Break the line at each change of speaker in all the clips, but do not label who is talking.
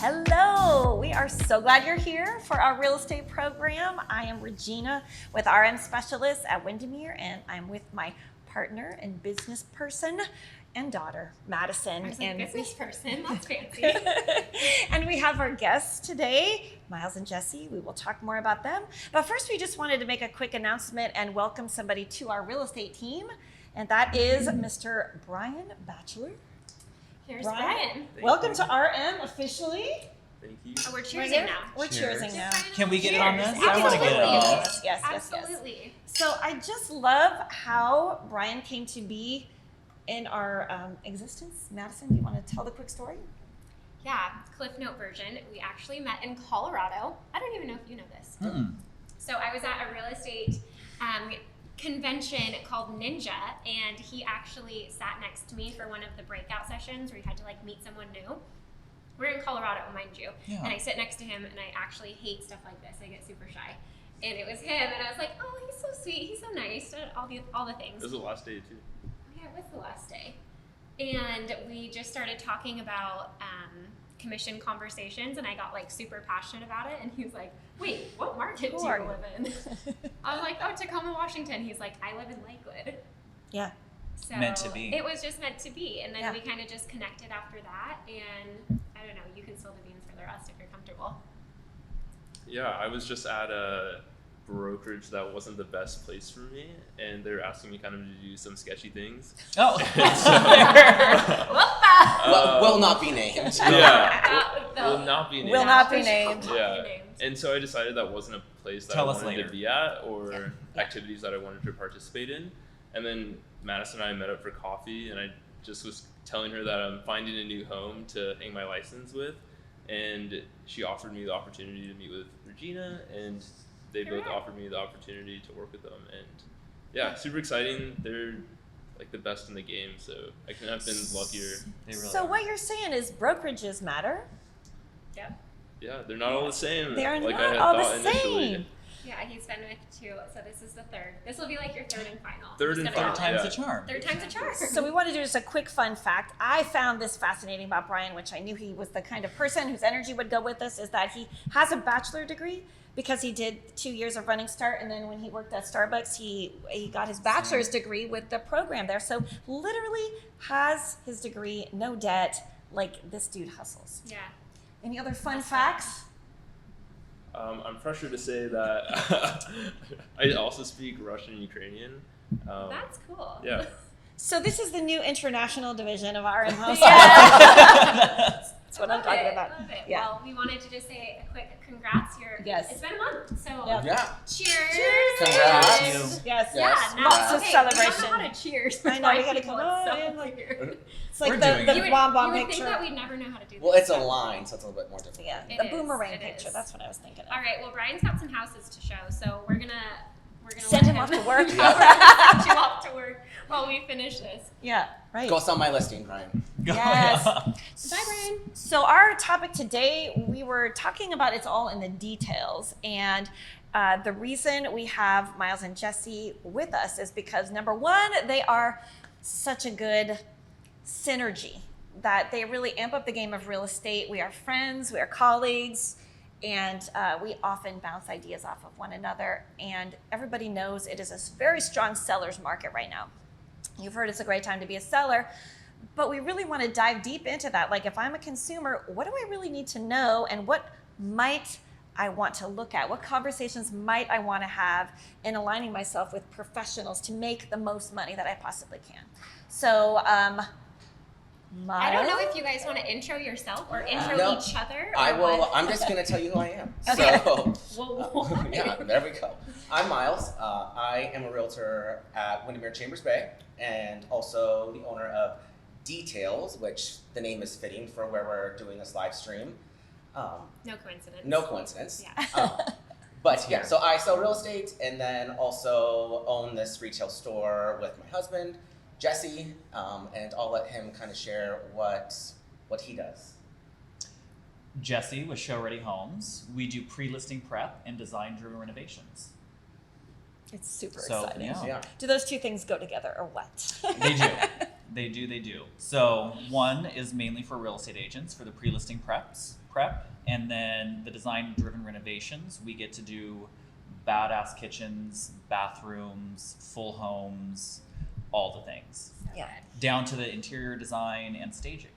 Hello, we are so glad you're here for our real estate program. I am Regina with RM Specialist at Windermere, and I'm with my partner and business person and daughter, Madison.
I was like,
and
business person, that's fancy.
And we have our guests today, Miles and Jesse. We will talk more about them. But first, we just wanted to make a quick announcement and welcome somebody to our real estate team, and that is Mr. Brian Batchelor.
Here's Brian.
Welcome to RM officially.
Thank you.
Oh, we're cheersing now.
We're
Cheers.
cheersing now.
Can we get it on this?
Cheers.
I want to get it on
Absolutely.
this.
Yes.
Absolutely.
So I just love how Brian came to be in our existence. Madison, do you want to tell the quick story?
Yeah, Cliff Note version. We actually met in Colorado. I don't even know if you know this. So I was at a real estate convention called Ninja, and he actually sat next to me for one of the breakout sessions where you had to like meet someone new. We're in Colorado, mind you, and I sit next to him, and I actually hate stuff like this. I get super shy, and it was him, and I was like, "Oh, he's so sweet, he's so nice," and all the things.
This is the last day too.
Yeah, it was the last day, and we just started talking about commission conversations, and I got like super passionate about it, and he was like, "Wait, what market do you live in?" I was like, "Oh, Tacoma, Washington." He's like, "I live in Lakewood."
Yeah.
So
Meant to be.
It was just meant to be, and then
Yeah.
we kind of just connected after that, and I don't know, you can spill the beans for the rest if you're comfortable.
Yeah, I was just at a brokerage that wasn't the best place for me, and they were asking me kind of to do some sketchy things.
Oh,
Will
not be named.
Yeah, will not be named.
Will not be named.
Yeah. And so I decided that wasn't a place that
Tell
I
us
wanted
later.
to be at, or
Yeah.
activities that I wanted to participate in. And then Madison and I met up for coffee, and I just was telling her that I'm finding a new home to hang my license with, and she offered me the opportunity to meet with Regina, and they both
Correct.
offered me the opportunity to work with them. And yeah, super exciting. They're like the best in the game, so I couldn't have been luckier.
They really
So
are.
what you're saying is brokerages matter?
Yeah.
Yeah, they're not all the same.
They are
like
not
I had
all the
thought initially.
same.
Yeah, he's been with two, so this is the third. This will be like your third and final.
Third
Just
and
gonna
final,
go.
Time's the charm.
Third time's a charm.
So we want to do just a quick fun fact. I found this fascinating about Brian, which I knew he was the kind of person whose energy would go with this, is that he has a bachelor degree because he did 2 years of Running Start, and then when he worked at Starbucks, he got his bachelor's degree with the program there. So literally has his degree, no debt, like this dude hustles.
Yeah.
Any other fun
That's
facts?
I'm pressured to say that I also speak Russian and Ukrainian.
That's cool.
Yeah.
So this is the new international division of RM House.
Yeah.
That's what I'm talking about.
Love it.
Yeah.
Well, we wanted to just say a quick congrats.
Yes.
It's been a month, so
Yeah.
Yeah.
cheers.
Congrats.
Yes.
Yeah,
Yes.
now,
Lots of
okay,
celebration.
We don't know how to cheers.
I know, we
Why
gotta
people,
come
it's
on
so
in, like-
weird.
It's like
We're
the
doing it.
You
bomb
would
picture.
think that we'd never know how to do this.
Well, it's a
so-
line, so it's a little bit more difficult.
Yeah,
It
the
is,
boomerang
it
picture.
is.
That's what I was thinking of.
All right. Well, Brian's got some houses to show, so we're gonna
Send
let
him off to work.
We're gonna send you off to work while we finish this.
Yeah, right.
Go sell my listing, Brian.
Yes.
Bye, Brian.
So our topic today, we were talking about it's all in the details, and the reason we have Miles and Jesse with us is because number one, they are such a good synergy that they really amp up the game of real estate. We are friends, we are colleagues, and we often bounce ideas off of one another. And everybody knows it is a very strong seller's market right now. You've heard it's a great time to be a seller, but we really want to dive deep into that. Like, if I'm a consumer, what do I really need to know, and what might I want to look at? What conversations might I want to have in aligning myself with professionals to make the most money that I possibly can? So,
I don't know if you guys want to intro yourself or intro
No,
each other. Or
I will.
what.
I'm just gonna tell you who I am.
Okay.
So,
Whoa.
yeah, there we go. I'm Miles. I am a realtor at Windermere Chambers Bay, and also the owner of Details, which the name is fitting for where we're doing this live stream.
No coincidence.
No coincidence.
Yeah.
But yeah, so I sell real estate and then also own this retail store with my husband, Jesse, and I'll let him kind of share what he does.
Jesse with Show Ready Homes. We do pre-listing prep and design-driven renovations.
It's super
So,
exciting.
yeah.
Yeah.
Do those two things go together, or what?
They do. They do. So one is mainly for real estate agents for the pre-listing prep, and then the design-driven renovations. We get to do badass kitchens, bathrooms, full homes, all the things,
Yeah.
down to the interior design and staging.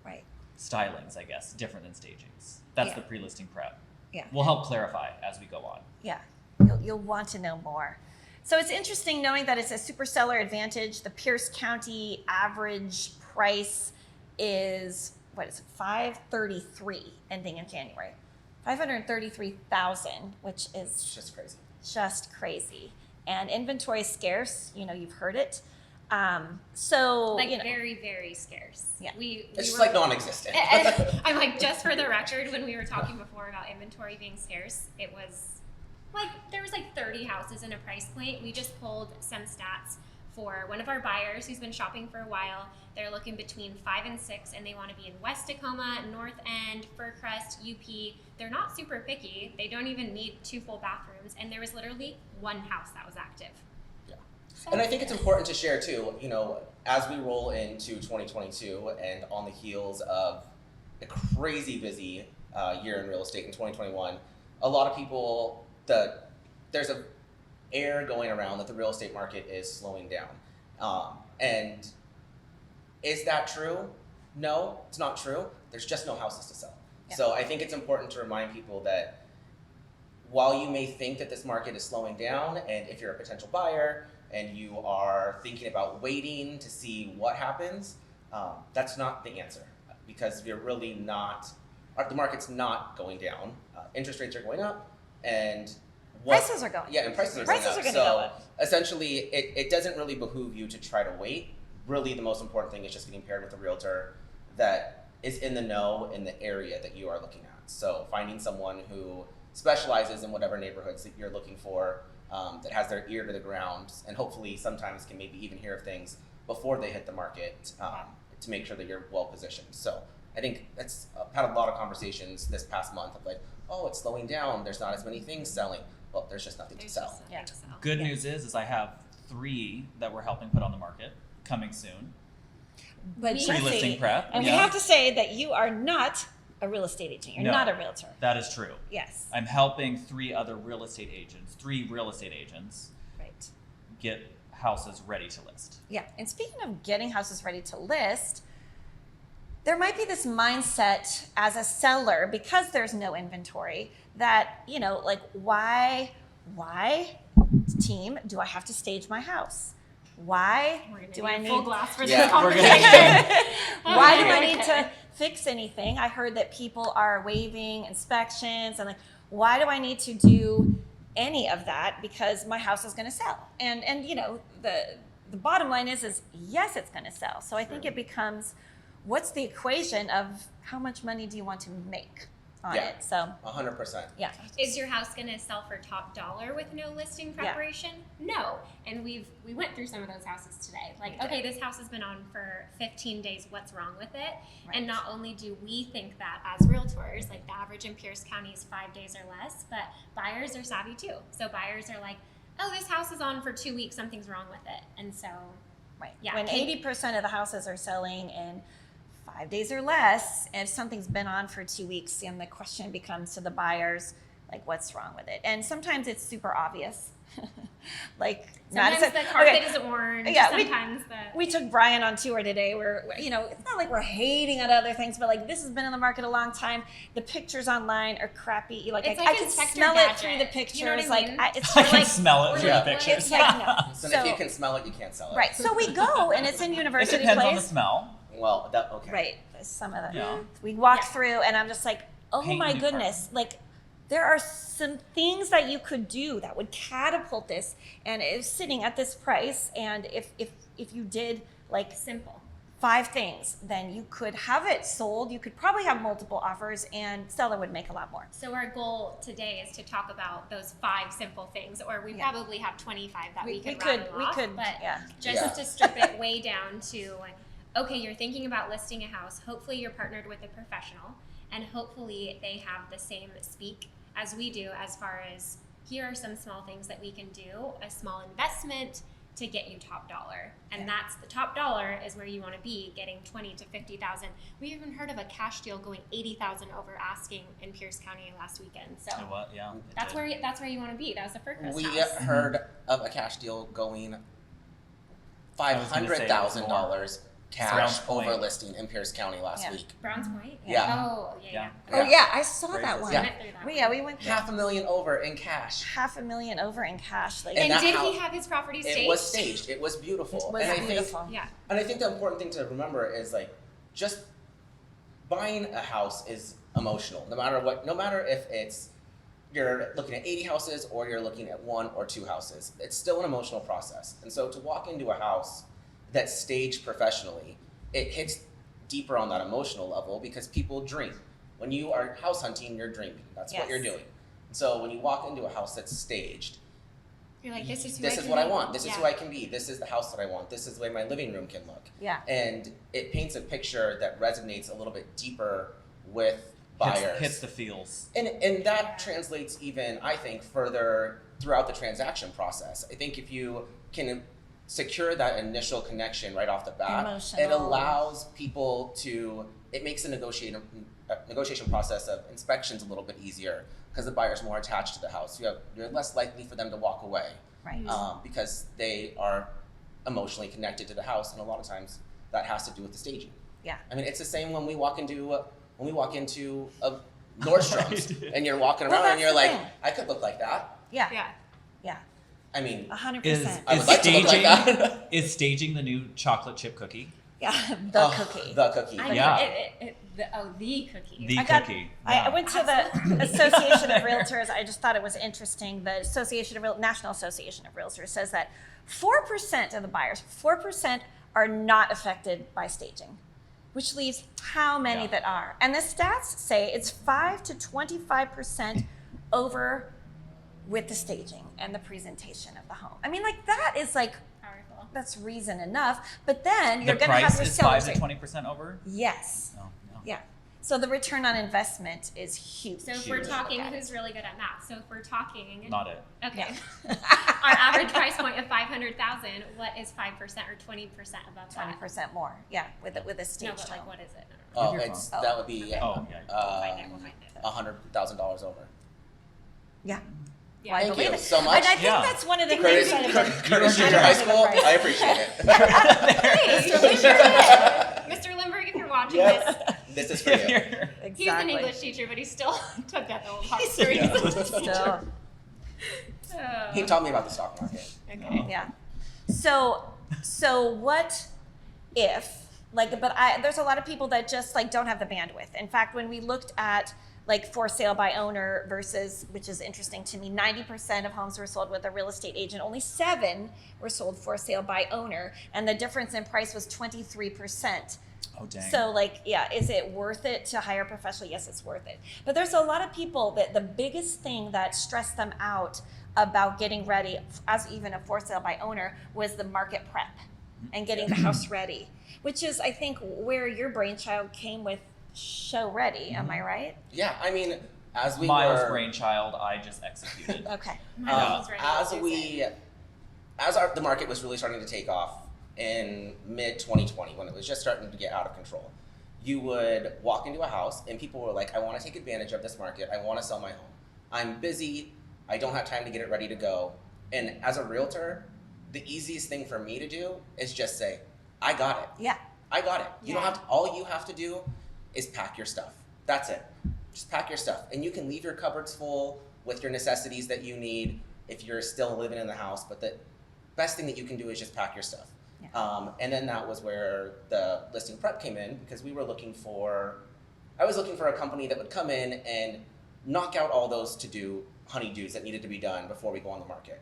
Right.
Stylings, I guess, different than stagings. That's
Yeah.
the pre-listing prep.
Yeah.
We'll help clarify as we go on.
Yeah. You'll want to know more. So it's interesting knowing that it's a super seller advantage. The Pierce County average price is, what is it, $533 ending in January. 533,000, which is
It's just crazy.
just crazy. And inventory is scarce, you've heard it. So,
Like very, very scarce.
Yeah.
We
It's just
were-
like non-existent.
I'm like, just for the record, when we were talking before about inventory being scarce, it was like there was like 30 houses in a price point. We just pulled some stats for one of our buyers who's been shopping for a while. They're looking between 5 and 6, and they want to be in West Tacoma, North End, Fircrest, UP. They're not super picky. They don't even need 2 full bathrooms, and there was literally one house that was active.
Yeah.
So,
And I think it's important to share too, as we roll into 2022 and on the heels of a crazy busy year in real estate in 2021, a lot of people, there's a air going around that the real estate market is slowing down. And is that true? No, it's not true. There's just no houses to sell.
Yeah.
So I think it's important to remind people that while you may think that this market is slowing down, and if you're a potential buyer and you are thinking about waiting to see what happens, that's not the answer, because you're really not, the market's not going down. Interest rates are going up, and
prices are going.
Yeah, and prices are
Prices
going
are
up.
gonna
So
go up.
essentially, it doesn't really behoove you to try to wait. Really, the most important thing is just getting paired with a realtor that is in the know in the area that you are looking at. So finding someone who specializes in whatever neighborhoods that you're looking for, that has their ear to the ground, and hopefully sometimes can maybe even hear of things before they hit the market, to make sure that you're well positioned. So I think that's, I've had a lot of conversations this past month of like, oh, it's slowing down, there's not as many things selling. Well, there's just nothing to
There's
sell.
just nothing
Yeah.
to sell.
Good news is I have 3 that we're helping put on the market coming soon.
But
Pre-listing
Jesse,
prep.
and we
yeah.
have to say that you are not a real estate agent. You're
No.
not a realtor.
That is true.
Yes.
I'm helping 3 real estate agents
Right.
get houses ready to list.
Yeah. And speaking of getting houses ready to list, there might be this mindset as a seller, because there's no inventory, that, like, why, team, do I have to stage my house? Why
We're gonna
do
need
I
a
need
full glass for
Yeah,
this
we're gonna
conversation.
Why do I
Okay.
need to fix anything? I heard that people are waiving inspections, and like, why do I need to do any of that? Because my house is going to sell. And the bottom line is yes, it's going to sell. So I think it becomes, what's the equation of how much money do you want to make on
Yeah.
it? So
100%.
yeah.
Is your house going to sell for top dollar with no listing preparation? No. And we went through some of those houses today. Like,
We did.
okay, this house has been on for 15 days. What's wrong with it?
Right.
And not only do we think that as realtors, like the average in Pierce County is 5 days or less, but buyers are savvy too. So buyers are like, oh, this house is on for 2 weeks. Something's wrong with it. And so,
Right.
Yeah,
When
can-
80% of the houses are selling in 5 days or less, and if something's been on for 2 weeks, and the question becomes to the buyers, like, what's wrong with it? And sometimes it's super obvious. Like,
sometimes
Madison-
the carpet
okay,
is orange.
Yeah,
Sometimes
we took Brian on tour today. Where it's not like we're hating on other things, but like, this has been in the market a long time. The pictures online are crappy. Like,
It's
I
like
can
Inspector
smell it through the
Gadget.
pictures.
You know what I
like,
mean?
it's
I
just
can
like,
smell it
we're
through the
like-
pictures.
it's like, no.
So,
So-
if you can smell it, you can't sell it.
right. So we go, and it's in
It
University
depends on the
Place.
smell.
Well, okay.
Right. Some of the
Yeah.
we walked
Yeah.
through, and I'm just like, oh
Paint
my
department.
goodness, like, there are some things that you could do that would catapult this, and it's sitting at this price. And if you did like
simple.
5 things, then you could have it sold. You could probably have multiple offers, and seller would make a lot more.
So our goal today is to talk about those 5 simple things, or we
Yeah.
probably have 25 that we could
we
but
yeah.
just
Yeah.
to strip it way down to, okay, you're thinking about listing a house. Hopefully you're partnered with a professional, and hopefully they have the same speak as we do, as far as here are some small things that we can do, a small investment, to get you top dollar. And that's the top dollar is where you want to be, getting 20 to 50,000. We even heard of a cash deal going 80,000 over asking in Pierce County last weekend. So
You know what? Yeah. it
that's
did.
where you want to be. That was the Fircrest
We
house.
heard of a cash deal going $500,000 cash
Browns Point.
over listing in Pierce County last
Yeah.
week.
Browns Point?
Yeah.
Oh, yeah.
Oh yeah, I saw that
Crazy.
one.
Yeah.
Went through that one.
We went
$500,000 over in cash.
$500,000 over in cash. Like,
And
And
that
did
house-
he have his property staged?
It was staged. It was beautiful.
it was
and I
beautiful.
think
Yeah.
and I think the important thing to remember is like just buying a house is emotional. No matter if it's you're looking at 80 houses or you're looking at 1 or 2 houses, it's still an emotional process. And so to walk into a house that's staged professionally, it hits deeper on that emotional level because people dream. When you are house hunting, you're dreaming. That's what
Yes.
you're doing. So when you walk into a house that's staged,
You're like, this is who
this
I
is
can
what I
be.
want. This is
Yeah.
who I can be. This is the house that I want. This is the way my living room can look.
Yeah.
And it paints a picture that resonates a little bit deeper with buyers.
Hits the feels.
And that translates even, I think, further throughout the transaction process. I think if you can secure that initial connection right off the bat,
Emotional.
it allows people to, it makes the negotiation process of inspections a little bit easier because the buyer's more attached to the house. You're less likely for them to walk away
Right.
because they are emotionally connected to the house, and a lot of times that has to do with the staging.
Yeah.
I mean, it's the same when we walk into a Nordstrom's and you're walking
Well,
around and
that's
you're
the
like,
thing.
I could look like that.
Yeah.
Yeah.
Yeah.
I mean,
100%.
I would like to look like that.
Is staging the new chocolate chip cookie?
Yeah. The
Oh,
cookie.
The cookie.
I know.
Yeah.
The cookie.
The
I got-
cookie.
I
Yeah.
went to the Association of Realtors. I just thought it was interesting. The National Association of Realtors says that 4% of the buyers, 4% are not affected by staging, which leaves how many
Yeah.
that are. And the stats say it's 5 to 25% over with the staging and the presentation of the home. I mean, like that is like,
Powerful.
that's reason enough. But then you're
The
going to have
price
your
is 5
sellers.
to 20% over?
Yes.
No, no.
Yeah. So the return on investment is huge.
So if we're
Huge.
talking,
Look at
who's really good at math? So if we're talking,
Not it.
okay,
Yeah.
our average price point of 500,000. What is 5% or 20% above that?
20% more. Yeah, with a
No,
staged
but like,
home.
what is it?
Oh,
Your
it's
phone.
that would be
Oh, yeah.
We'll find it. We'll find it.
$100,000 over.
Yeah.
Yeah.
Well, I
Thank
believe
you
it.
so much.
And I think
Yeah.
that's one of the
Curtis,
things that
Curtis
You
Junior
earned
High
it.
School. I appreciate it.
Mr. Limburg, if you're watching
Yes. This is for you.
exactly.
he's an English teacher, but he still took that the whole talk
He's
story.
Yeah.
Still,
He taught me about the stock market.
Okay.
yeah. So what if there's a lot of people that just like don't have the bandwidth. In fact, when we looked at like for sale by owner versus, which is interesting to me, 90% of homes were sold with a real estate agent. Only 7 were sold for sale by owner, and the difference in price was 23%.
Oh, dang.
So like, yeah, is it worth it to hire a professional? Yes, it's worth it. But there's a lot of people that the biggest thing that stressed them out about getting ready as even a for sale by owner was the market prep and getting the house ready, which is, I think, where your brainchild came with Show Ready. Am I right?
Yeah, I mean, as we
Miles'
were,
brainchild, I just executed.
Okay.
Mine was ready
as
to use
we,
it.
the market was really starting to take off in mid 2020 when it was just starting to get out of control, you would walk into a house and people were like, I want to take advantage of this market. I want to sell my home. I'm busy. I don't have time to get it ready to go. And as a realtor, the easiest thing for me to do is just say, I got it.
Yeah.
I got it. You don't
Yeah.
have to, all you have to do is pack your stuff. That's it. Just pack your stuff. And you can leave your cupboards full with your necessities that you need if you're still living in the house. But the best thing that you can do is just pack your stuff.
Yeah.
And then that was where the listing prep came in because I was looking for a company that would come in and knock out all those to-do honeydews that needed to be done before we go on the market.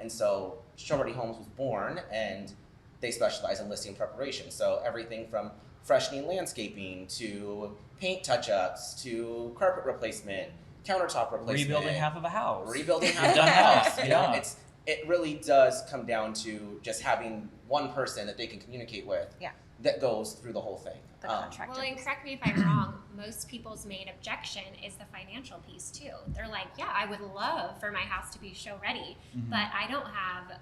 And so Show Ready Homes was born, and they specialize in listing preparation. So everything from freshening landscaping to paint touch-ups to carpet replacement, countertop replacement.
Rebuilding half of a house.
Rebuilding half of
Done
the house.
house,
You know,
yeah.
it really does come down to just having one person that they can communicate with.
Yeah.
That goes through the whole thing.
The contractor.
Well, and correct me if I'm wrong, most people's main objection is the financial piece too. They're like, yeah, I would love for my house to be show ready,
Mhm.
but I don't have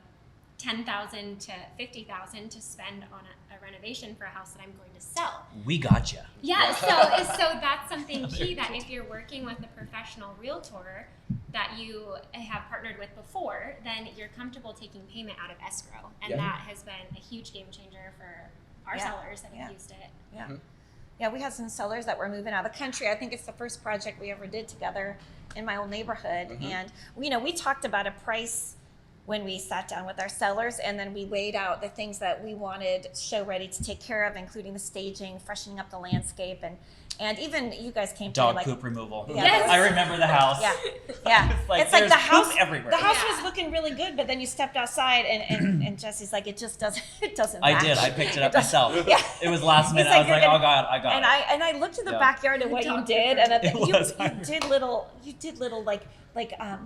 $10,000 to $50,000 to spend on a renovation for a house that I'm going to sell.
We got you.
Yeah, so that's something key, that if you're working with a professional realtor that you have partnered with before, then you're comfortable taking payment out of escrow. And
Yeah.
that has been a huge game changer for our
Yeah.
sellers that have
Yeah.
used it.
Yeah.
Mhm.
Yeah, we had some sellers that were moving out of the country. I think it's the first project we ever did together in my old neighborhood.
Mhm.
And, we talked about a price when we sat down with our sellers, and then we laid out the things that we wanted show ready to take care of, including the staging, freshening up the landscape, and even you guys came to me
Dog
like,
poop removal.
Yeah.
Yes.
I remember the house.
yeah, yeah.
It's like,
it's like
there's
the house.
poop everywhere.
The house
Yeah.
was looking really good, but then you stepped outside, and Jesse's like, it just doesn't. It doesn't.
I
match.
did. I picked it up
doesn't-
myself.
Yeah.
It was last minute.
like
I was
you're
like,
gonna-
oh God, I got
And
it.
I looked at the
Yeah.
backyard and what you
Dog
did,
pepper.
and
It was, I
you did little like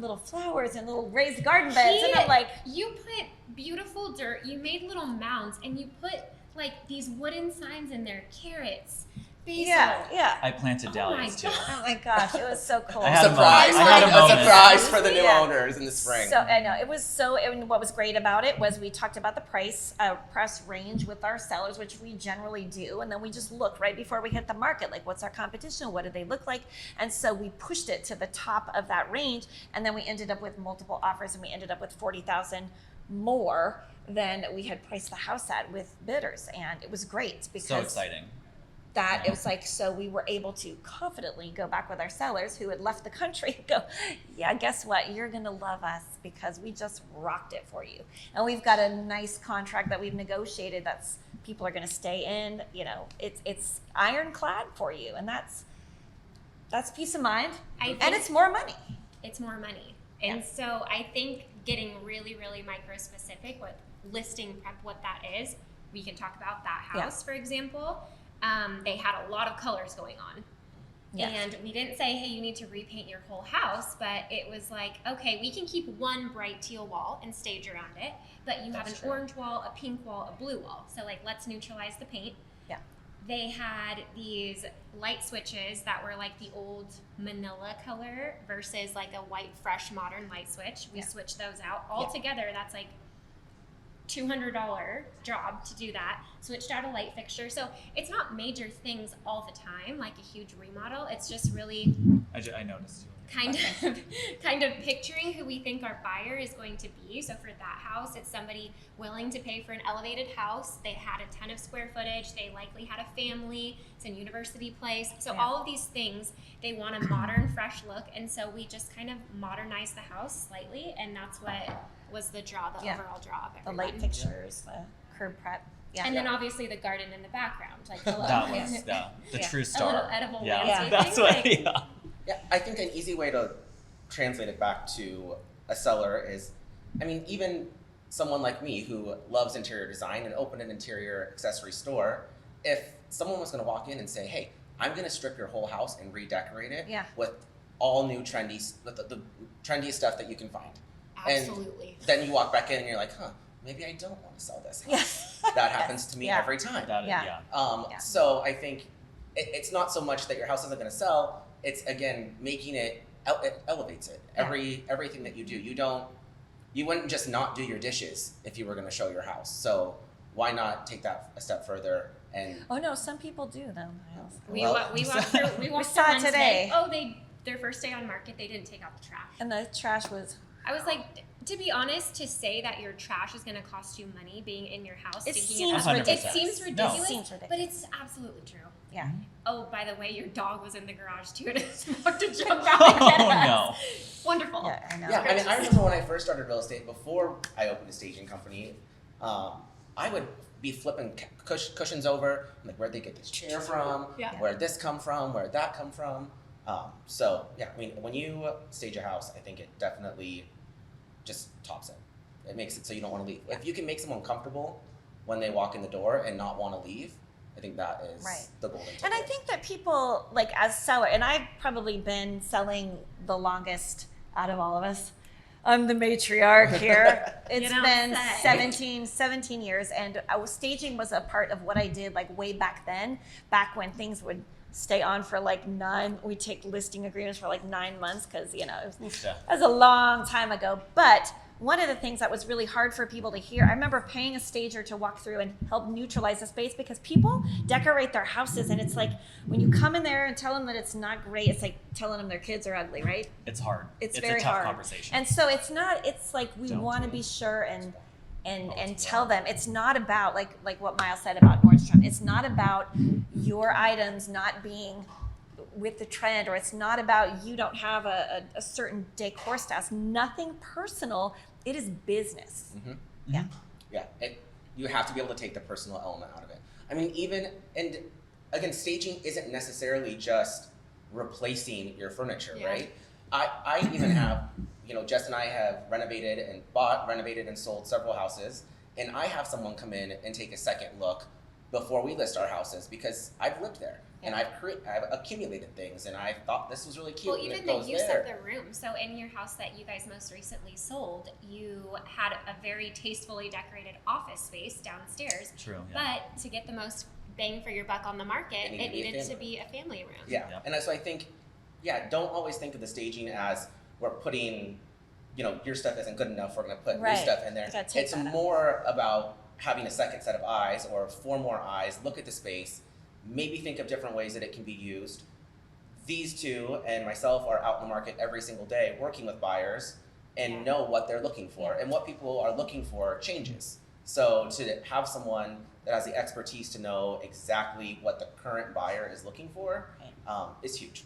little flowers and little raised garden beds, and I'm like,
You put beautiful dirt, you made little mounds, and you put like these wooden signs in there, carrots, basil.
yeah.
I planted
Oh
dahlias
my
too.
Oh my gosh, it was so cool.
I had a
Surprise!
moment. I had a
A
moment.
surprise for the new
Yeah.
owners in the spring.
So I know it was so. And what was great about it was we talked about the price range with our sellers, which we generally do, and then we just looked right before we hit the market, like what's our competition, what do they look like, and so we pushed it to the top of that range, and then we ended up with multiple offers, and we ended up with 40,000 more than we had priced the house at with bidders, and it was great because
So exciting.
that it was like, so we were able to confidently go back with our sellers who had left the country and go, yeah, guess what, you're gonna love us because we just rocked it for you, and we've got a nice contract that we've negotiated that's people are gonna stay in, it's ironclad for you, and that's peace of mind,
I
and
think
it's more money.
it's more money. And so I think getting really, really micro specific with listing prep, what that is, we can talk about that
Yeah.
house, for example. They had a lot of colors going on.
Yes.
And we didn't say, hey, you need to repaint your whole house, but it was like, okay, we can keep one bright teal wall and stage around it, but you have
That's
an
true.
orange wall, a pink wall, a blue wall. So like, let's neutralize the paint.
Yeah.
They had these light switches that were like the old manila color versus like a white, fresh, modern light switch. We
Yeah.
switched those out. All
Yeah.
together, that's like $200 job to do that. Switched out a light fixture. So it's not major things all the time, like a huge remodel. It's just really
I noticed.
kind of picturing who we think our buyer is going to be. So for that house, it's somebody willing to pay for an elevated house. They had a ton of square footage. They likely had a family. It's a university place. So
Yeah.
all of these things, they want a modern, fresh look. And so we just kind of modernized the house slightly, and that's what was the draw, the
Yeah.
overall draw of
The
everyone.
light fixtures, the curb prep. Yeah.
And then obviously the garden in the background, like hello.
That was the
Yeah.
true
a
star.
little edible
Yeah,
landscaping.
that's what.
like-
Yeah.
Yeah, I think an easy way to translate it back to a seller is, I mean, even someone like me who loves interior design and opened an interior accessory store, if someone was going to walk in and say, hey, I'm going to strip your whole house and redecorate it
Yeah.
with all new trendy, with the trendiest stuff that you can find.
Absolutely.
Then you walk back in and you're like, huh, maybe I don't want to sell this house.
Yeah.
That happens to me
Yeah.
every time.
That is,
Yeah.
yeah.
Yeah.
So I think it's not so much that your house isn't going to sell. It's again making it elevates it.
Yeah.
Everything that you do, you wouldn't just not do your dishes if you were going to show your house. So why not take that a step further and
Oh no, some people do though, Miles.
We
Well,
walked through. We walked
saw
through
it
one
today.
Oh, their first day on market, they didn't take out the trash.
And the trash was.
I was like, to be honest, to say that your trash is going to cost you money being in your house,
It
sticking
seems
it up,
100%.
it seems ridiculous,
It seems ridiculous.
but it's absolutely true.
Yeah.
Oh, by the way, your dog was in the garage too, and it's about to jump out and get
Oh
us.
no.
Wonderful.
Yeah, I know.
yeah. I mean, I remember when I first started real estate before I opened a staging company. I would be flipping cushions over, like where'd they get this chair from?
Yeah.
Where'd this come from? Where'd that come from? So yeah, I mean, when you stage a house, I think it definitely just tops it. It makes it so you don't want to leave. If you can make someone comfortable when they walk in the door and not want to leave, I think that is
Right.
the golden ticket.
And I think that people, like as seller, and I've probably been selling the longest out of all of us. I'm the matriarch here. It's
don't
been
say.
17 years, and staging was a part of what I did like way back then, back when things would stay on for like we'd take listing agreements for like 9 months because, it was
Oof, yeah.
that was a long time ago. But one of the things that was really hard for people to hear, I remember paying a stager to walk through and help neutralize the space, because people decorate their houses, and it's like when you come in there and tell them that it's not great, it's like telling them their kids are ugly, right?
It's hard.
It's
a
very
tough
hard.
conversation.
And so it's like we
Don't
want to
do
be
it.
sure and tell them it's not about like what Miles said about Nordstrom. It's not about your items not being with the trend, or it's not about you don't have a certain decor style. It's nothing personal. It is business. Yeah.
Yeah, you have to be able to take the personal element out of it. I mean, and again, staging isn't necessarily just replacing your furniture,
Yeah.
right? I even have, Jess and I have renovated and sold several houses, and I have someone come in and take a second look before we list our houses, because I've lived there and I've accumulated things, and I thought this was really cute.
Well,
and
even
it
the
goes
use
there.
of the room. So in your house that you guys most recently sold, you had a very tastefully decorated office space downstairs.
True. Yeah.
But to get the most bang for your buck on the market,
It
it
needed to be a
needed to
family.
be a family room.
Yeah,
Yep.
and so I think, don't always think of the staging as we're putting, your stuff isn't good enough, we're going to put
Right.
new stuff in there.
You gotta take
It's
that out.
more about having a second set of eyes or 4 more eyes, look at the space, maybe think of different ways that it can be used. These two and myself are out in the market every single day working with buyers and
Yeah.
know what they're looking for, and what people are looking for changes. So to have someone that has the expertise to know exactly what the current buyer is looking for is huge.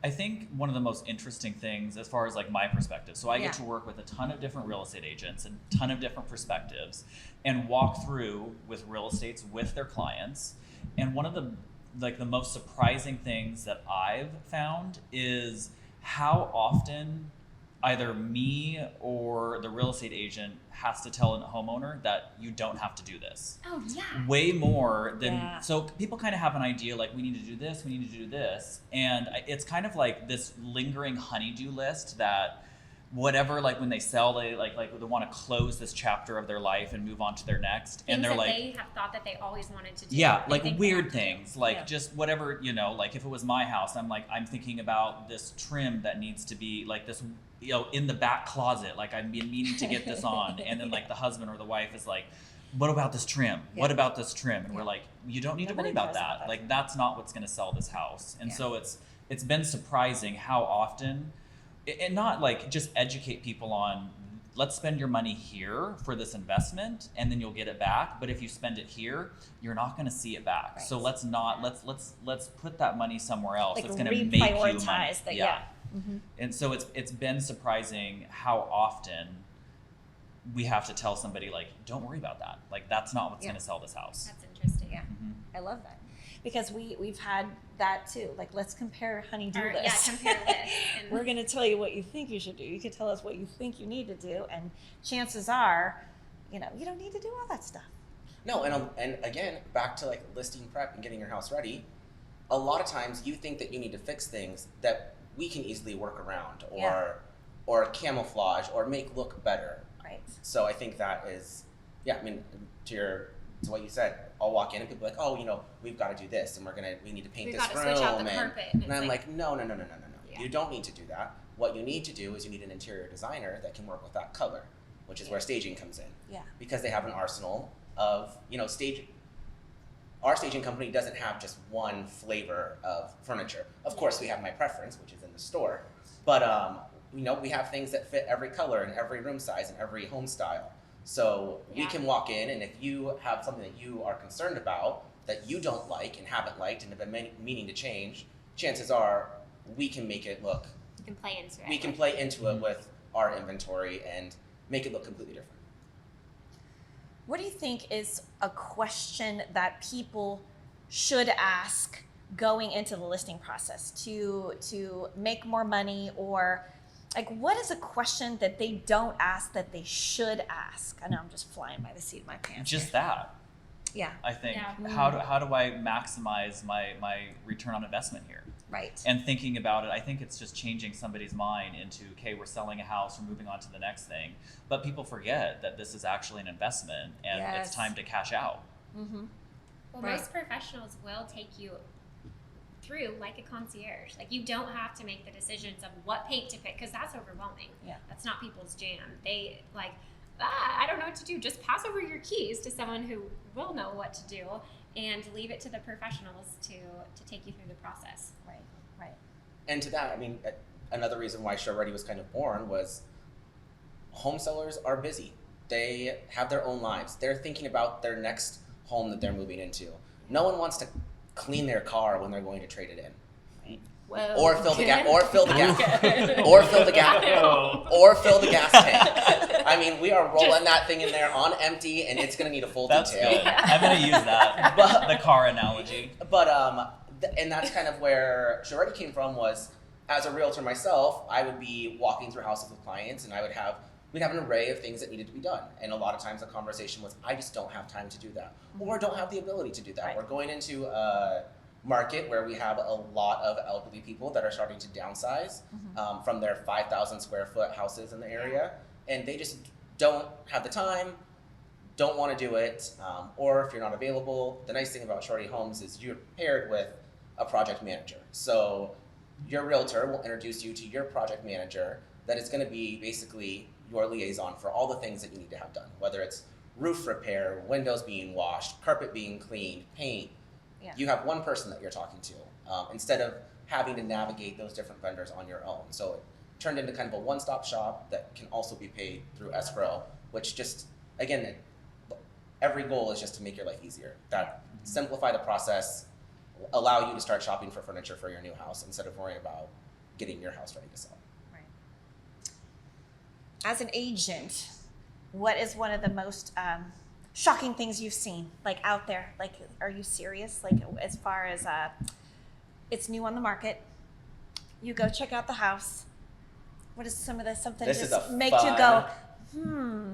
I think one of the most interesting things, as far as like my perspective, so I
Yeah.
get to work with a ton of different real estate agents and a ton of different perspectives, and walk through with real estates with their clients. And one of the most surprising things that I've found is how often either me or the real estate agent has to tell a homeowner that you don't have to do this.
Oh yeah.
Way more than
Yeah.
so people kind of have an idea like we need to do this, we need to do this, and it's kind of like this lingering honeydew list that whatever, like when they sell, they like they want to close this chapter of their life and move on to their next, and
Things
they're
that
like
they have thought that they always wanted to do.
yeah,
they
like
think they
weird
have to do.
things, like
Yeah.
just whatever, like if it was my house, I'm thinking about this trim that needs to be like this, in the back closet, like I've been meaning to get this on, and then like the husband or the wife is like, what about this trim? What
Yeah.
about this trim? And
Yeah.
we're like, you don't need
Nobody
to worry about
cares about
that.
that.
Like that's not what's going to sell this house. And
Yeah.
so it's been surprising how often, and not like just educate people on, let's spend your money here for this investment and then you'll get it back, but if you spend it here, you're not going to see it back.
Right.
So let's not let's put that money somewhere else
Like
that's going to make you money.
reprioritize that. Yeah.
And so it's been surprising how often we have to tell somebody like, don't worry about that. Like that's not what's
Yeah.
going to sell this house.
That's interesting.
Yeah.
Mhm.
I love that, because we've had that too. Like, let's compare honey-do
Or,
lists.
yeah, compare lists. And
We're going to tell you what you think you should do. You can tell us what you think you need to do, and chances are, you don't need to do all that stuff.
No, and again, back to like listing prep and getting your house ready. A lot of times, you think that you need to fix things that we can easily work around,
Yeah.
or camouflage, or make look better.
Right.
So I think that is, I mean, to what you said, I'll walk in and people are like, oh, we've got to do this, and we need to paint
we've
this
got to
room,
switch out the
and
carpet.
and I'm like, no.
Yeah.
You don't need to do that. What you need to do is you need an interior designer that can work with that color, which is where staging comes in.
Yeah.
Because they have an arsenal of, staging. Our staging company doesn't have just one flavor of furniture. Of course, we have my preference, which is in the store. But, we have things that fit every color and every room size and every home style. So we
Yeah.
can walk in, and if you have something that you are concerned about, that you don't like and haven't liked and have been meaning to change, chances are we can make it look,
You can play into it.
we can play into it with our inventory and make it look completely different.
What do you think is a question that people should ask going into the listing process to make more money, or like what is a question that they don't ask that they should ask? I know I'm just flying by the seat of my pants.
Just
here.
that.
Yeah.
I think
Yeah.
how do I maximize my return on investment here?
Right.
And thinking about it, I think it's just changing somebody's mind into, okay, we're selling a house, we're moving on to the next thing. But people forget that this is actually an investment and
Yes.
it's time to cash out.
Mm-hmm.
Well,
Right.
most professionals will take you through like a concierge. Like, you don't have to make the decisions of what paint to pick, because that's overwhelming.
Yeah.
That's not people's jam. They like, I don't know what to do. Just pass over your keys to someone who will know what to do, and leave it to the professionals to take you through the process.
Right, right.
And to that, I mean, another reason why Show Ready was kind of born was home sellers are busy. They have their own lives. They're thinking about their next home that they're moving into. No one wants to clean their car when they're going to trade it in,
Whoa.
or fill the gas, or fill the gas,
Okay.
or fill the gas, or fill the gas tank. I mean, we are rolling that thing in there on empty, and it's gonna need a full
That's
detail.
good. I'm gonna use that.
But-
The car analogy.
But and that's kind of where Show Ready came from. Was as a realtor myself, I would be walking through houses with clients, and we'd have an array of things that needed to be done. And a lot of times the conversation was, I just don't have time to do that, or don't have the ability to do that.
Right.
We're going into a market where we have a lot of elderly people that are starting to downsize from their 5,000 square foot houses in the area, and they just don't have the time, don't want to do it, or if you're not available, the nice thing about Show Ready Homes is you're paired with a project manager. So your realtor will introduce you to your project manager that is going to be basically your liaison for all the things that you need to have done, whether it's roof repair, windows being washed, carpet being cleaned, paint.
Yeah.
You have one person that you're talking to instead of having to navigate those different vendors on your own. So it turned into kind of a one-stop shop that can also be paid through escrow, which just, again, every goal is just to make your life easier. That simplify the process, allow you to start shopping for furniture for your new house instead of worrying about getting your house ready to sell.
As an agent, what is one of the most shocking things you've seen, like out there? Like, are you serious? Like, as far as it's new on the market, you go check out the house. What is some of the something
This is
just
a
make you go,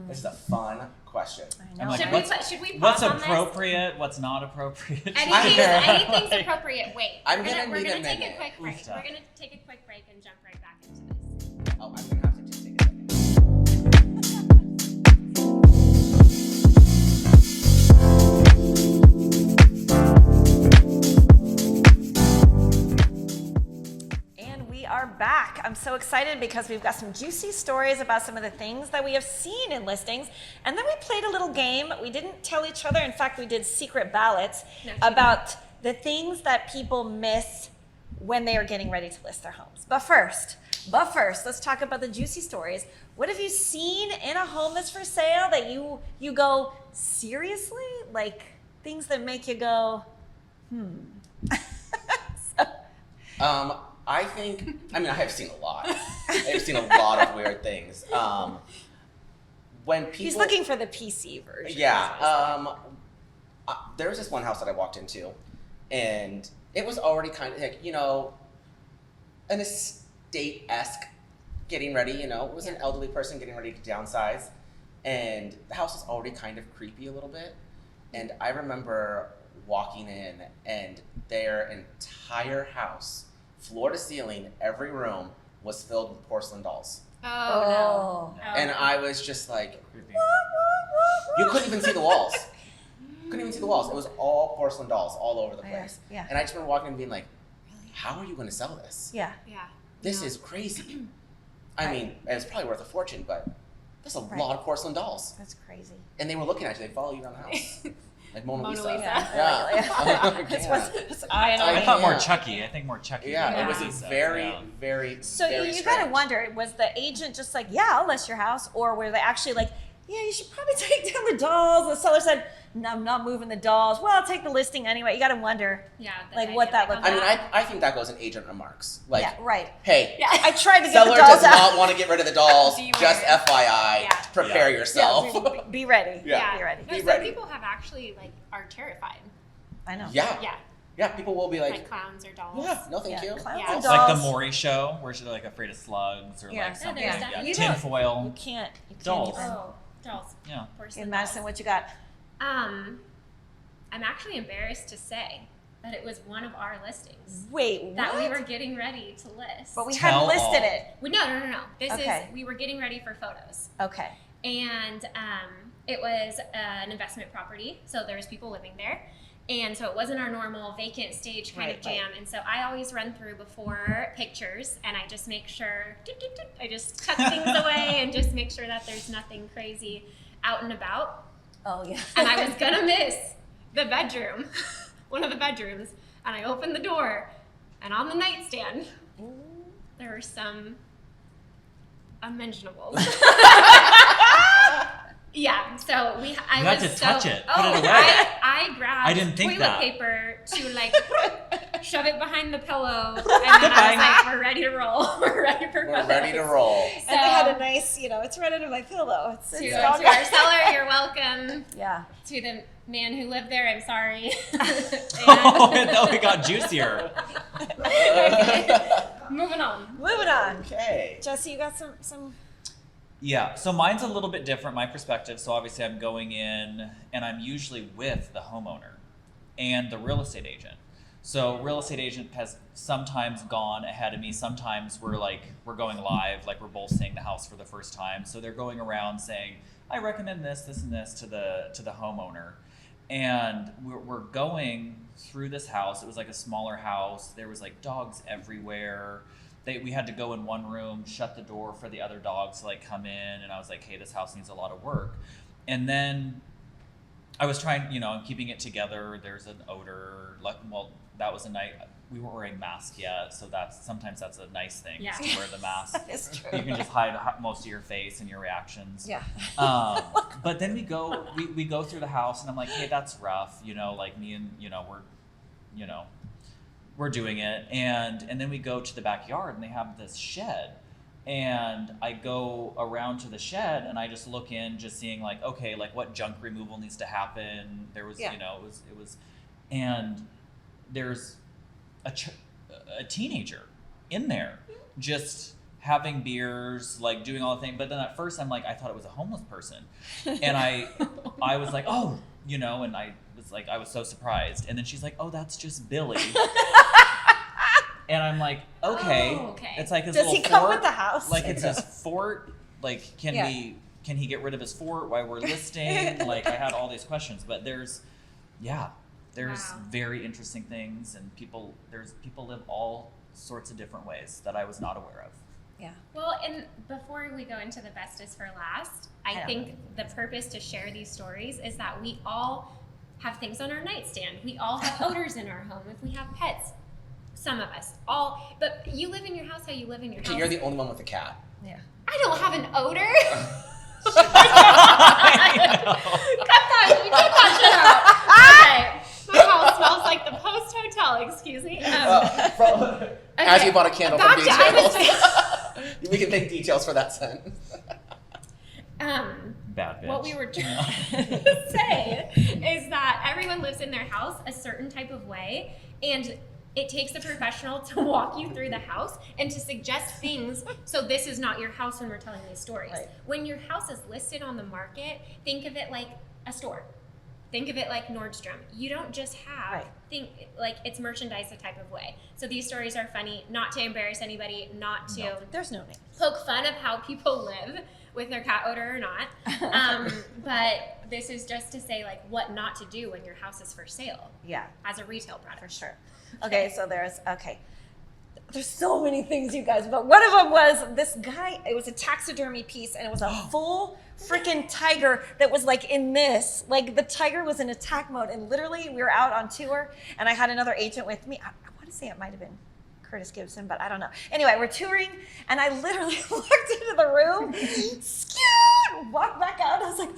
This is a fun question.
I know.
I'm like,
Should we
What's
pause on this?
appropriate? What's not appropriate?
Anything's appropriate. Wait,
I'm
we're
gonna
gonna
need a
take a
minute.
quick break.
Oof.
We're gonna take a quick break and jump right back into this.
Oh, I'm gonna have to just take a second.
And we are back. I'm so excited because we've got some juicy stories about some of the things that we have seen in listings. And then we played a little game. We didn't tell each other. In fact, we did secret ballots
No,
about the things that people miss when they are getting ready to list their homes. But first, let's talk about the juicy stories. What have you seen in a home that's for sale that you go, seriously? Like things that make you go,
I have seen a lot. I've seen a lot of weird things. When people,
He's looking for the PC version.
yeah. There was this one house that I walked into, and it was already kind of like, an estate-esque getting ready. It was an elderly person getting ready to downsize, and the house was already kind of creepy a little bit. And I remember walking in, and their entire house, floor to ceiling, every room was filled with porcelain dolls.
Oh, no.
And I was just like,
Creepy.
you couldn't even see the walls. Couldn't even see the walls. It was all porcelain dolls all over the place.
Yeah.
And I just remember walking in and being like, how are you going to sell this?
Yeah.
Yeah.
This
No.
is crazy. I mean, it's probably worth a fortune, but there's a
Right.
lot of porcelain dolls.
That's crazy.
And they were looking at you. They follow you around the house. Like Mona Lisa.
Lisa.
Yeah.
That's
Yeah.
what's eye and
I
eye.
thought more
Yeah.
Chucky. I think more Chucky.
Yeah,
than
it was
Mona
a
Lisa.
very,
Yeah.
very,
So
very
you
strange.
gotta wonder, was the agent just like, yeah, I'll list your house, or were they actually like, yeah, you should probably take down the dolls? The seller said, no, I'm not moving the dolls. Well, I'll take the listing anyway. You gotta wonder.
Yeah. the
Like, what that
dynamic
looked
of
I mean, I think that goes in agent remarks. Like,
yeah, right.
hey,
Yeah.
I tried to get
seller
the dolls
does
out.
not want to get rid of the dolls.
Beware.
Just FYI,
Yeah.
prepare
Yeah.
yourself.
Yeah, be ready.
Yeah.
Be ready.
No,
Be
some
ready.
people have actually are terrified.
I know.
Yeah.
Yeah.
Yeah, people will be
Like,
like,
clowns or dolls.
yeah, no thank
Yeah,
you.
clowns
Yeah.
and
It's like the
dolls.
Maury show, where she's like afraid of slugs or
Yeah.
like something.
there's
Yeah,
definitely-
You don't-
tinfoil.
You can't
Dolls.
even.
Oh, dolls.
Yeah.
Porcelain
In Madison,
dolls.
what you got?
I'm actually embarrassed to say that it was one of our listings
Wait,
that
what?
we were getting ready to list.
But we
Tell
hadn't listed
all.
it.
No. This
Okay.
is we were getting ready for photos,
Okay.
and it was an investment property, so there was people living there, And so it wasn't our normal vacant stage kind of
Right,
jam. And so I always run through before pictures and I just make sure, I just tuck things away and just make sure that there's nothing crazy out and about.
Oh yeah.
And I was gonna miss the bedroom, one of the bedrooms. And I opened the door and on the nightstand, there were some unmentionables. Yeah, so I
You had
was
to touch it, put
Oh,
it away.
I grabbed
I didn't think
toilet
that.
paper to like shove it behind the pillow, and then I was like, "We're ready to roll. We're ready for
We're ready to roll.
So,
And they had a nice, it's right under my pillow. It's
to
all
our seller, you're welcome.
Yeah.
To the man who lived there, I'm sorry.
Oh, it got juicier.
Moving on.
Moving on.
Okay.
Jesse, you got some.
Yeah, so mine's a little bit different, my perspective. So obviously I'm going in and I'm usually with the homeowner and the real estate agent. So real estate agent has sometimes gone ahead of me. Sometimes we're going live, like we're both seeing the house for the first time. So they're going around saying, I recommend this, this, and this to the homeowner. And we're going through this house. It was like a smaller house. There was like dogs everywhere. We had to go in one room, shut the door for the other dogs to like come in, and I was like, hey, this house needs a lot of work. And then I was trying, I'm keeping it together. There's an odor. That was a night we weren't wearing masks yet, so sometimes that's a nice thing, is to wear the mask.
It's true.
You can just hide most of your face and your reactions.
Yeah.
But then we go through the house, and I'm like, hey, that's rough, like me and we're doing it, and then we go to the backyard, and they have this shed, and I go around to the shed, and I just look in, just seeing like, okay, like what junk removal needs to happen. There was,
Yeah.
it was, and there's a teenager in there, just having beers, like doing all the things. But then at first, I'm like, I thought it was a homeless person, and I was like, oh, and I was so surprised. And then she's like, oh, that's just Billy. And I'm like, okay.
Oh, okay.
It's like his
Does
little
he come
fort.
with the house?
Like it's his fort. Like, can
Yeah.
he get rid of his fort while we're listing? Like, I had all these questions, but there's
Wow.
very interesting things, and people live all sorts of different ways that I was not aware of.
Yeah.
Well, and before we go into the best is for last, I
Yeah.
think the purpose to share these stories is that we all have things on our nightstand. We all have odors in our home. If we have pets, some of us all. But you live in your house how you live in your
Okay,
house.
you're the only one with a cat.
Yeah.
I don't have an odor.
I know.
Cut that shit out. Okay. My house smells like the Post Hotel, excuse me.
As
Okay.
you bought a candle from
Back to I was
Details. We can make details for that sentence.
Bad bitch.
What we were trying to say is that everyone lives in their house a certain type of way, and it takes a professional to walk you through the house and to suggest things. So this is not your house when we're telling these stories.
Right.
When your house is listed on the market, think of it like a store. Think of it like Nordstrom. You don't just have,
Right.
think like it's merchandise a type of way. So these stories are funny, not to embarrass anybody, not to
No.
There's no name.
poke fun of how people live with their cat odor or not. But this is just to say like what not to do when your house is for sale
Yeah,
as a retail
for
product.
sure. Okay, so there's so many things, you guys, but one of them was this guy. It was a taxidermy piece, and it was a full freaking tiger that was like in this. Like the tiger was in attack mode, and literally we were out on tour, and I had another agent with me. I want to say it might have been Curtis Gibson, but I don't know. Anyway, we're touring, and I literally walked into the room, walked back out. I was like,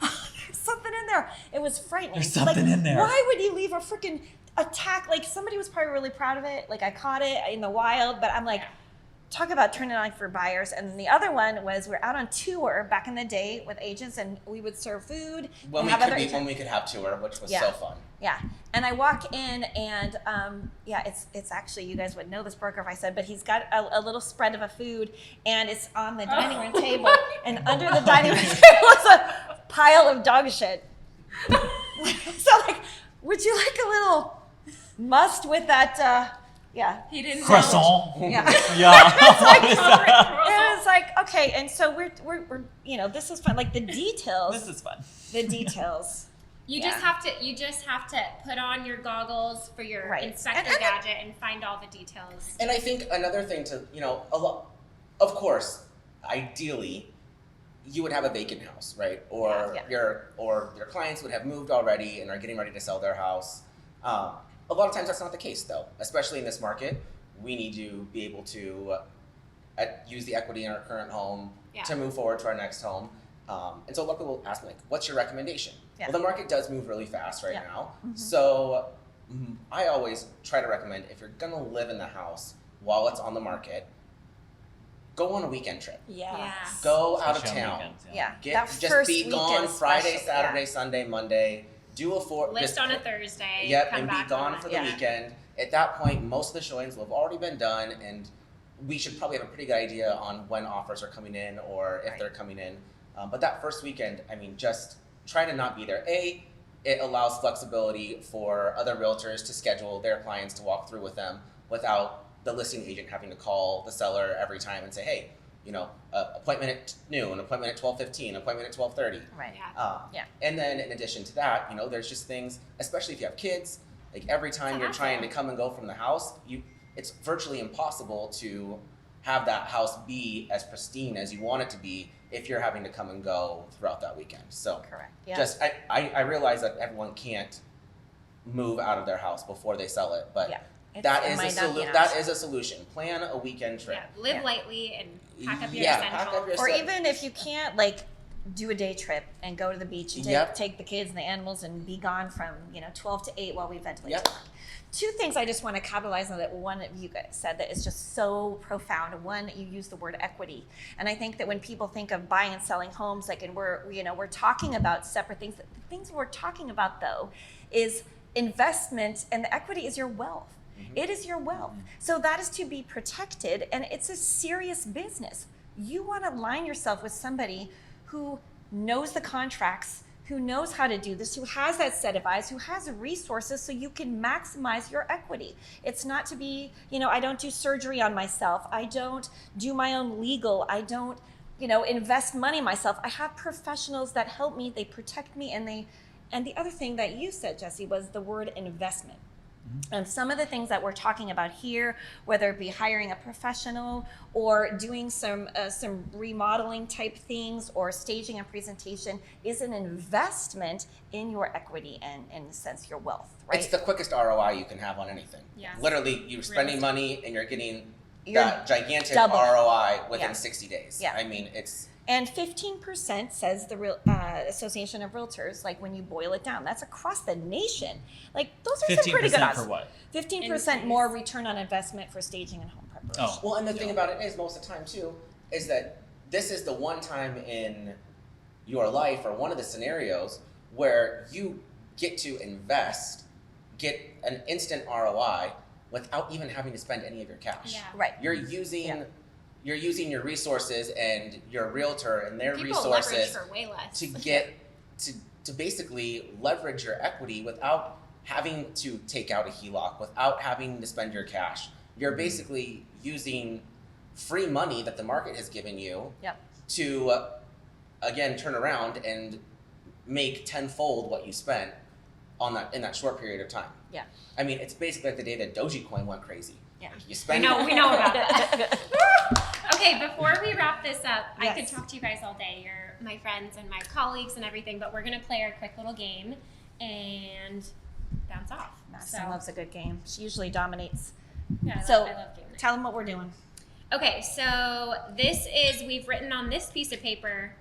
there's something in there. It was frightening.
There's something in there.
Why would you leave a freaking attack? Like somebody was probably really proud of it. Like I caught it in the wild, but I'm like, talk about turning on for buyers. And the other one was we're out on tour back in the day with agents, and we would serve food.
When
and
we
have other agents.
when we could have tour, which was
Yeah.
so fun.
Yeah, and I walk in, and it's actually, you guys would know this broker if I said, but he's got a little spread of a food, and it's on the dining room table, and under the dining room table is a pile of dog shit. So like, would you like a little must with that? Yeah.
He didn't
Croissant.
Yeah.
Yeah.
And it's like, okay, and so we're this is fun. Like the details.
This is fun.
The details.
You
Yeah.
just have to put on your goggles for your
Right.
inspector
And-
gadget and find all the details.
And I think another thing to, of course, ideally, you would have a vacant house, right? Or
Yeah.
your clients would have moved already and are getting ready to sell their house. A lot of times that's not the case, though. Especially in this market, we need to be able to use the equity in our current home
Yeah.
to move forward to our next home. And so a lot of people ask me, like, what's your recommendation?
Yeah.
Well, the market does move really fast right
Yeah.
now.
Mhm.
So I always try to recommend, if you're gonna live in the house while it's on the market, go on a weekend trip.
Yeah.
Go out of
Especially on
town.
weekends,
Yeah.
Get
That
just
first
be
weekend
gone Friday,
especially,
Saturday,
yeah.
Sunday, Monday. Do a
List
just
on a Thursday.
Yep,
come
and be
back
gone
on
for
a-
the
Yeah.
weekend. At that point, most of the showings will have already been done, and we should probably have a pretty good idea on when offers are coming in or if
Right.
they're coming in. But that first weekend, I mean, just try to not be there. It allows flexibility for other realtors to schedule their clients to walk through with them without the listing agent having to call the seller every time and say, hey, appointment at noon, appointment at 12:15, appointment at 12:30.
Right.
Yeah.
Yeah.
And then in addition to that, there's just things, especially if you have kids, like every time
It's a
you're trying to
hassle.
come and go from the house, it's virtually impossible to have that house be as pristine as you want it to be if you're having to come and go throughout that weekend. So
Correct. Yeah.
just I realize that everyone can't move out of their house before they sell it, but
Yeah. It
that
might
is a solution. Plan a weekend trip.
Yeah. Live
Yeah.
lightly and pack up your
Yeah,
essentials.
pack up your
Or
stuff.
even if you can't, like, do a day trip and go to the beach and
Yep.
take the kids and the animals and be gone from 12 to 8 while we ventilate.
Yep.
Two things I just want to capitalize on that one of you guys said that is just so profound. One, you use the word equity, and I think that when people think of buying and selling homes, like, and we're talking about separate things. The things we're talking about though is investment, and the equity is your wealth. It is your wealth. So that is to be protected, and it's a serious business. You want to align yourself with somebody who knows the contracts, who knows how to do this, who has that set of eyes, who has resources so you can maximize your equity. It's not to be, I don't do surgery on myself. I don't do my own legal. I don't, invest money myself. I have professionals that help me, they protect me, and the other thing that you said, Jesse, was the word investment. And some of the things that we're talking about here, whether it be hiring a professional or doing some remodeling type things or staging a presentation, is an investment in your equity and, in a sense, your wealth, right?
It's the quickest ROI you can have on anything.
Yeah.
Literally, you're spending
Realistic.
money and you're getting
You're
that gigantic
double.
ROI within
Yeah.
60 days.
Yeah.
I mean, it's
And 15% says the Association of Realtors, like when you boil it down, that's across the nation. Like those are some pretty good
15%
odds.
for what?
15%
Increase.
more return on investment for staging and home preparation.
Oh.
well, and the thing about it is, most of the time too, is that this is the one time in your life or one of the scenarios where you get to invest, get an instant ROI without even having to spend any of your cash.
Yeah.
Right.
You're using
Yeah.
your resources and your realtor and their
People leverage
resources
for way less.
to get to basically leverage your equity without having to take out a HELOC, without having to spend your cash. You're basically using free money that the market has given you
Yep.
to again turn around and make tenfold what you spent on that in that short period of time.
Yeah.
I mean, it's basically like the day that Dogecoin went crazy.
Yeah.
You
We
spend
know about that. Okay, before we wrap this up, I
Yes.
could talk to you guys all day. You're my friends and my colleagues and everything, but we're gonna play our quick little game and bounce off.
Madison loves a good game. She usually dominates.
Yeah, I
So,
love game night.
Tell them what we're doing.
Okay, so this is we've written on this piece of paper.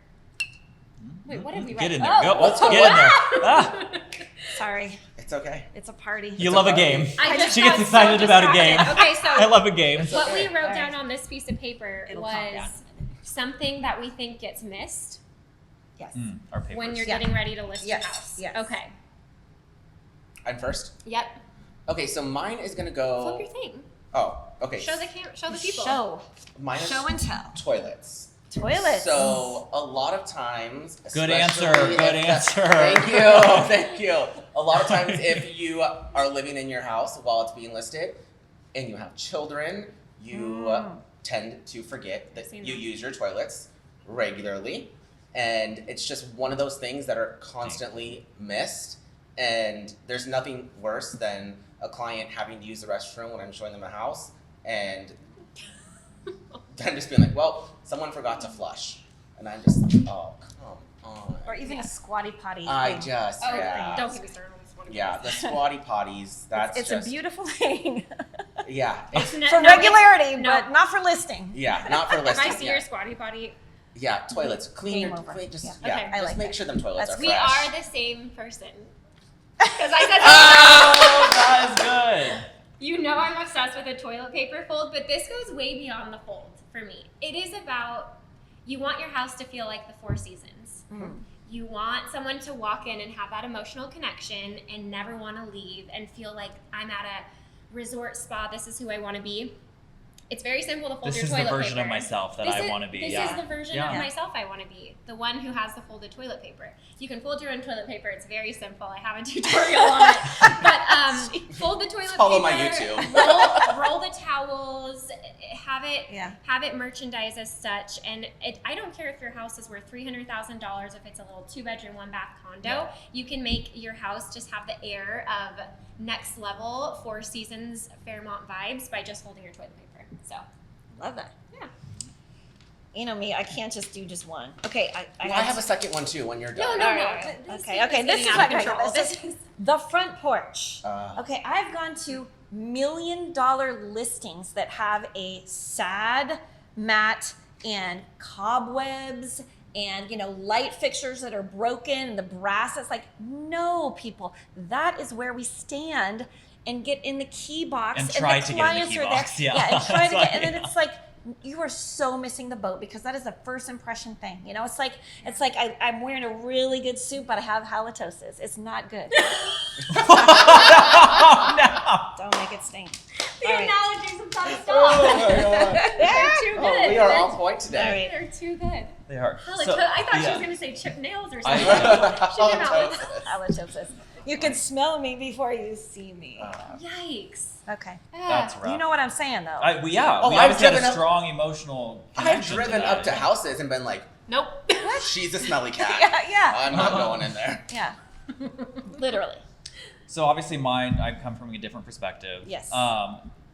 Wait, what have we
Get
read?
in there.
Oh.
Go. Let's get in there. Ah,
Sorry,
It's okay.
it's a party.
you love a game.
I just
She gets
got
excited
so
about a game.
distracted. Okay, so
I love a game.
It's
what
okay.
we wrote
All
down
right.
on this piece of paper
It'll calm down.
was something that we think gets missed
Yes.
Our papers.
when you're
Yeah.
getting ready to list
Yes,
your house.
yes.
Okay.
I'm first.
Yep.
Okay, so mine is gonna
Flip
go.
your thing.
Oh, okay.
Show the camera. Show the people.
Mine is
Show and tell.
toilets.
Toilets.
So a lot of times,
Good
especially
answer,
if
good
the-
answer.
Thank you, thank you. A lot of times, if you are living in your house while it's being listed, and you have children, you tend to forget that
Seen
you
that.
use your toilets regularly. And it's just one of those things that are constantly missed. And there's nothing worse than a client having to use the restroom when I'm showing them a house and then just being like, well, someone forgot to flush. And I'm just like, oh, come on.
Or even a squatty potty.
I
thing.
just,
Oh,
yeah.
don't get me started on this one.
Yeah, the squatty potties, that's
It's
just,
a beautiful thing
yeah.
It's no,
for
no,
regularity,
no.
but not for listing.
Yeah, not for
If
listing.
I see
yeah.
your squatty potty,
Yeah, toilets. Clean
Game
your
over.
just
Yeah.
yeah.
Okay.
I
Just
like
make
that.
sure them toilets
That's-
are
we
fresh.
are the same person. Because I said
Oh, that is good.
You know I'm obsessed with a toilet paper fold, but this goes way beyond the fold for me. It is about, you want your house to feel like the Four Seasons. You want someone to walk in and have that emotional connection and never want to leave and feel like I'm at a resort spa, this is who I want to be. It's very simple to fold
This
your
is
toilet
the
paper.
version of myself that I want to be.
This
Yeah.
is the version
Yeah.
of myself I want to be. The one who has the folded toilet paper. You can fold your own toilet paper. It's very simple. I have a tutorial on it. But fold the toilet
Follow
paper.
my YouTube.
roll the towels. Have it
Yeah.
have it merchandised as such. And I don't care if your house is worth $300,000. If it's a little 2-bedroom, 1-bath condo,
Yeah.
you can make your house just have the air of next level Four Seasons Fairmont vibes by just folding your toilet paper. So.
Love that.
Yeah.
You know me, I can't just do just one. Okay, I
Well, I have a second one too when you're
No,
done.
no,
All
no.
right, all right.
This
Okay,
thing
okay,
is
this
getting
is
out of
what-
control.
this
This is
the front porch.
Uh,
Okay, I've gone to $1 million listings that have a sad mat and cobwebs and light fixtures that are broken and the brass is like, no, people, that is where we stand and get in the key box
And try
the
to get in the
clients
key
are
box,
there.
yeah.
And try to
That's
get, and then
right,
it's like, you are so missing the boat because that is the first impression thing. It's like I'm wearing a really good suit, but I have halitosis. It's not good.
Oh,
Don't make it stink.
the
All right.
analogies have got to stop.
oh my god.
They're too good.
Oh, we are on point today.
All right.
They're too good.
They are.
I thought she
yeah.
was going to say chip nails or
I-
something. She came out with
Halitosis. You can smell me before you see me.
Yikes.
Okay.
That's rough.
You know what I'm saying, though.
Oh,
Oh,
we
I've
obviously have
driven
a
up-
strong emotional
I've
connection
driven
that.
up to houses and been like,
Nope.
she's a smelly cat.
yeah.
I'm not going in there.
Yeah. Literally.
So obviously mine, I come from a different perspective.
Yes.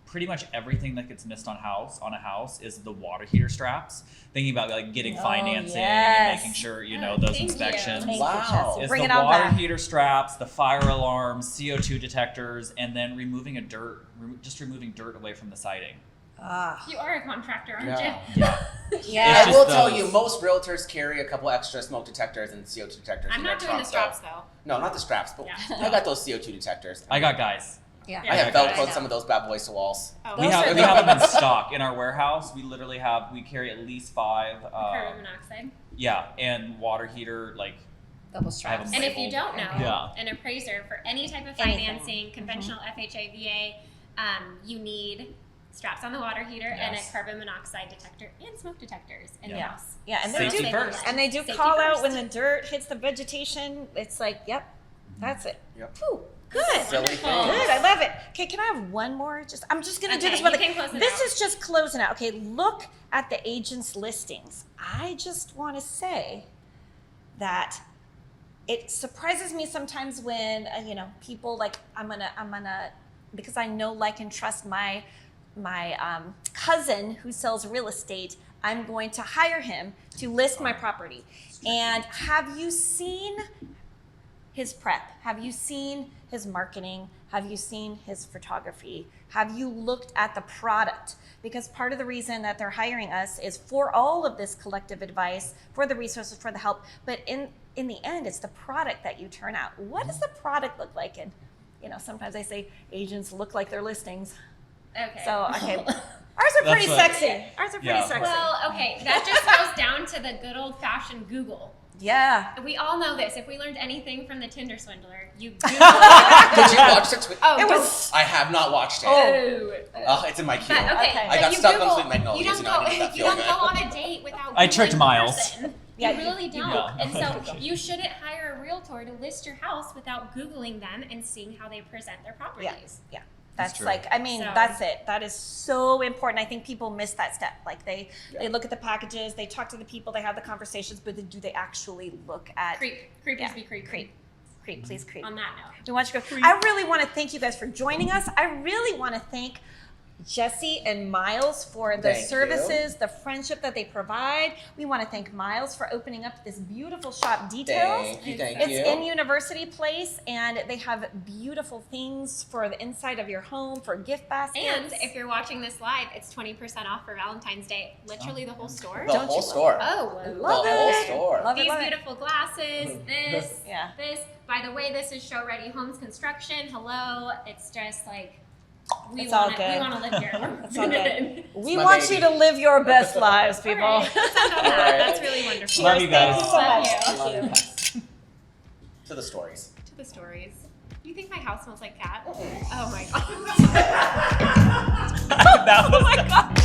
Pretty much everything that gets missed on a house is the water heater straps. Thinking about like getting
Oh,
financing
yes.
and making sure
Oh,
those
thank you.
inspections.
Thank
Wow.
you, Chelsea.
Is
Bring
the
it on
water
back.
heater straps, the fire alarms, CO2 detectors, and then removing dirt away from the siding.
Ah.
You are a contractor, aren't
Yeah.
Yeah.
Yeah.
It's
I will
just
tell
those-
you, most realtors carry a couple extra smoke detectors and CO2 detectors.
I'm
in
not
their
doing the
truck,
straps though.
No, not the straps, but
Yeah.
I got those CO2 detectors.
I got guys.
Yeah.
I have
Yeah, guys.
Velcroed some of those bad boys to walls.
Oh,
We
Those
have
are-
we have them in stock in our warehouse. We literally we carry at least 5.
carbon monoxide.
Yeah, and water heater like
Double
I
straps.
have
And
them
if you
labeled.
don't know,
Yeah.
an appraiser for any type of
Anything.
financing, conventional FHA, VA, you need straps on the water heater and
Yes.
a carbon monoxide detector and smoke detectors in the
Yeah.
house.
Yeah, and
Safety
they do,
first.
and they do
Safety
call out
first.
when the dirt hits the vegetation. It's like, yep, that's it.
Yep.
Whew, good.
Silly
Wonderful.
thing.
Good, I love it. Okay, can I have one more? I'm just gonna do
Okay,
this one.
you can close it
This
out.
is just closing out. Okay, look at the agent's listings. I just want to say that it surprises me sometimes when people like I'm gonna because I know, like, and trust my cousin who sells real estate. I'm going to hire him to list my property. And have you seen his prep? Have you seen his marketing? Have you seen his photography? Have you looked at the product? Because part of the reason that they're hiring us is for all of this collective advice, for the resources, for the help. But in the end, it's the product that you turn out. What does the product look like? And sometimes I say agents look like their listings.
Okay.
So okay, ours are pretty
That's what-
sexy. Ours are pretty
Yeah.
sexy.
well, okay, that just goes down to the good old fashioned Google.
Yeah.
We all know this. If we learned anything from the Tinder swindler, you Google.
Did you watch the
Oh,
It
don't-
was.
I have not watched it.
Oh.
It's in my queue.
But, okay,
Okay.
I
but
got
you
stuck on
Google,
Sweet Magnolias,
You don't
you know, I
go,
didn't get that
you don't
feeling
go on a date without
I tricked
Googling the
Miles.
person.
Yeah,
You really don't.
Yeah.
And so you shouldn't hire a realtor to list your house without Googling them and seeing how they present their properties.
Yeah. That's
true.
like, I mean,
So-
that's it. That is so important. I think people miss that step. Like they look at the packages, they talk to the people, they have the conversations, but then do they actually look at
Creepers
Yeah.
be creepy.
creep, please creep.
On that note.
We want you to go. I really want to thank you guys for joining us. I really want to thank Jesse and Miles for the
Thank
services, the friendship that they provide. We want to thank Miles for opening up this beautiful shop, Details.
Thank
It's
you.
in University Place, and they have beautiful things for the inside of your home, for gift baskets.
And if you're watching this live, it's 20% off for Valentine's Day. Literally the whole store.
The
Don't
whole
you
store.
Oh,
I
love
love
the
it.
whole store.
Love it,
These
love it.
beautiful glasses, this,
Yeah.
this. By the way, this is Show Ready Homes Construction. Hello. It's just like we
It's all
want to
good.
live here.
It's all good. We
my
want
baby.
you to live your best lives, people.
All right, let's end on that.
All right.
That's really wonderful.
Love you guys.
Thank you so
Love
much.
you.
Thank you.
To the stories.
To the stories. You think my house smells like cat? Oh my god.
That was
Oh my God.